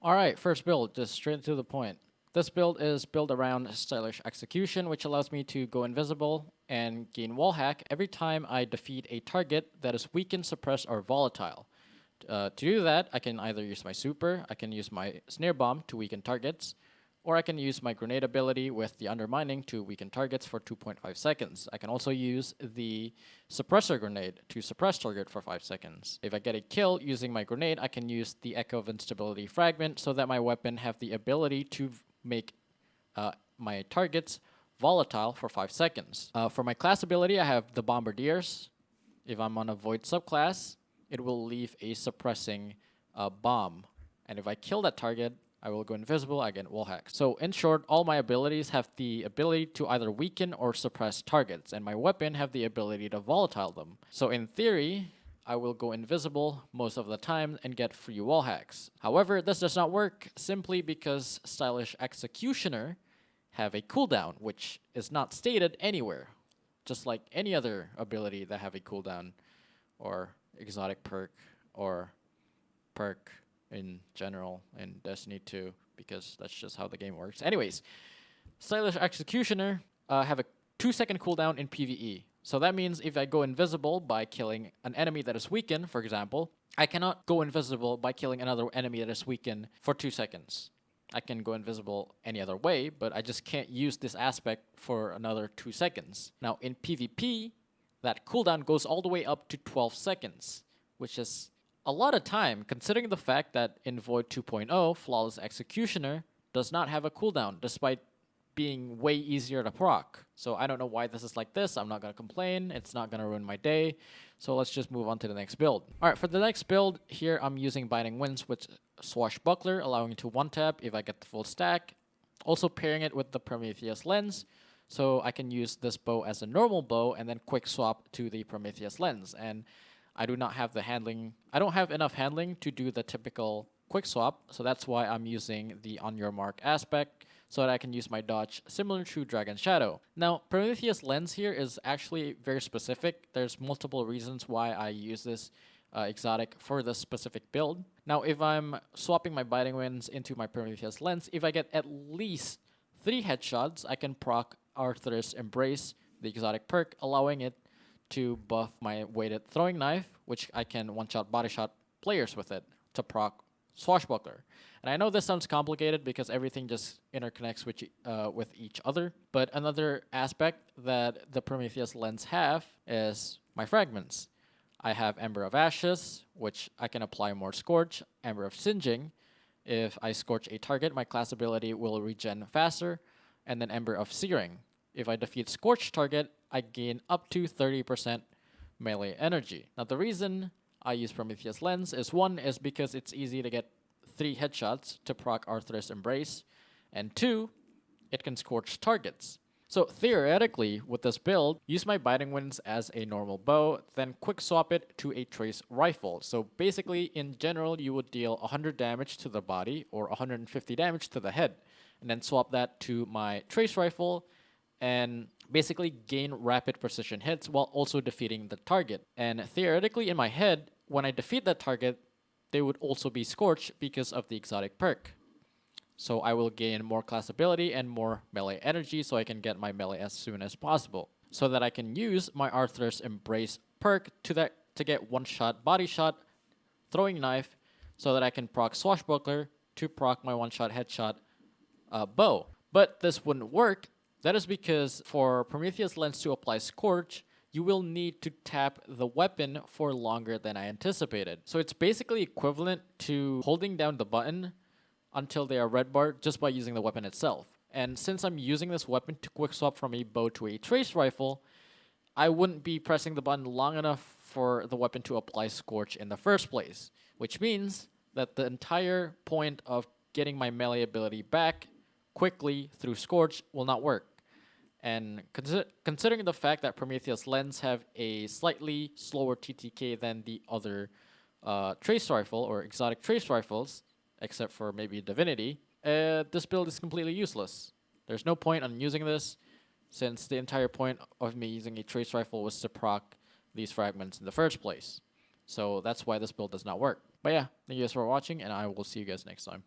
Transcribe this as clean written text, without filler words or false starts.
Alright, first build, just straight to the point. This build is built around stylish execution, which allows me to go invisible and gain wall hack every time I defeat a target that is weakened, suppressed, or volatile. To do that, I can either use my super, I can use my snare bomb to weaken targets, or I can use my grenade ability with the undermining to weaken targets for 2.5 seconds. I can also use the suppressor grenade to suppress target for 5 seconds. If I get a kill using my grenade, I can use the Echo of Instability fragment so that my weapon have the ability to make my targets volatile for 5 seconds. For my class ability, I have the Bombardiers. If I'm on a Void subclass, it will leave a suppressing bomb. And if I kill that target, I will go invisible, I get wall hack. So in short, all my abilities have the ability to either weaken or suppress targets, and my weapon have the ability to volatile them. So in theory, I will go invisible most of the time and get free wall hacks. However, this does not work simply because Stylish Executioner have a cooldown, which is not stated anywhere, just like any other ability that have a cooldown, or exotic perk, or perk in general in Destiny 2, because that's just how the game works. Anyways, Stylish Executioner have a 2-second cooldown in PvE. So that means if I go invisible by killing an enemy that is weakened, for example, I cannot go invisible by killing another enemy that is weakened for 2 seconds. I can go invisible any other way, but I just can't use this aspect for another 2 seconds. Now in PvP, that cooldown goes all the way up to 12 seconds, which is a lot of time, considering the fact that in Void 2.0, Flawless Executioner does not have a cooldown, despite being way easier to proc. So I don't know why this is like this. I'm not going to complain. It's not going to ruin my day. So let's just move on to the next build. Alright, for the next build, here I'm using Binding Winds with Swashbuckler, allowing me to one-tap if I get the full stack. Also pairing it with the Prometheus Lens, so I can use this bow as a normal bow and then quick swap to the Prometheus Lens. And I do not have the handling. I don't have enough handling to do the typical quick swap, so that's why I'm using the on your mark aspect so that I can use my dodge similar to Dragon Shadow. Now, Prometheus Lens here is actually very specific. There's multiple reasons why I use this exotic for this specific build. Now, if I'm swapping my Biting Winds into my Prometheus Lens, if I get at least 3 headshots, I can proc Arthur's Embrace, the exotic perk, allowing it to buff my weighted throwing knife, which I can one-shot body shot players with it to proc Swashbuckler. And I know this sounds complicated because everything just interconnects with each other, but another aspect that the Prometheus Lens have is my fragments. I have Ember of Ashes, which I can apply more Scorch, Ember of Singeing. If I scorch a target, my class ability will regen faster, and then Ember of Searing. If I defeat Scorched target, I gain up to 30% melee energy. Now the reason I use Prometheus Lens is one is because it's easy to get 3 headshots to proc Arthur's Embrace, and 2, it can scorch targets. So theoretically, with this build, use my Biting Winds as a normal bow, then quick swap it to a Trace Rifle. So basically, in general, you would deal 100 damage to the body or 150 damage to the head, and then swap that to my Trace Rifle, and basically gain rapid precision hits while also defeating the target. And theoretically, in my head, when I defeat that target, they would also be scorched because of the exotic perk. So I will gain more class ability and more melee energy so I can get my melee as soon as possible, so that I can use my Arthur's Embrace perk to get one-shot body shot, throwing knife, so that I can proc Swashbuckler to proc my one-shot headshot bow. But this wouldn't work. That is because for Prometheus Lens to apply Scorch, you will need to tap the weapon for longer than I anticipated. So it's basically equivalent to holding down the button until they are red barred just by using the weapon itself. And since I'm using this weapon to quick swap from a bow to a Trace Rifle, I wouldn't be pressing the button long enough for the weapon to apply Scorch in the first place, which means that the entire point of getting my melee ability back quickly through Scorch will not work. And considering the fact that Prometheus Lens have a slightly slower TTK than the other Trace Rifle or exotic Trace Rifles, except for maybe Divinity, this build is completely useless. There's no point on using this, since the entire point of me using a Trace Rifle was to proc these fragments in the first place. So that's why this build does not work. But yeah, thank you guys for watching, and I will see you guys next time.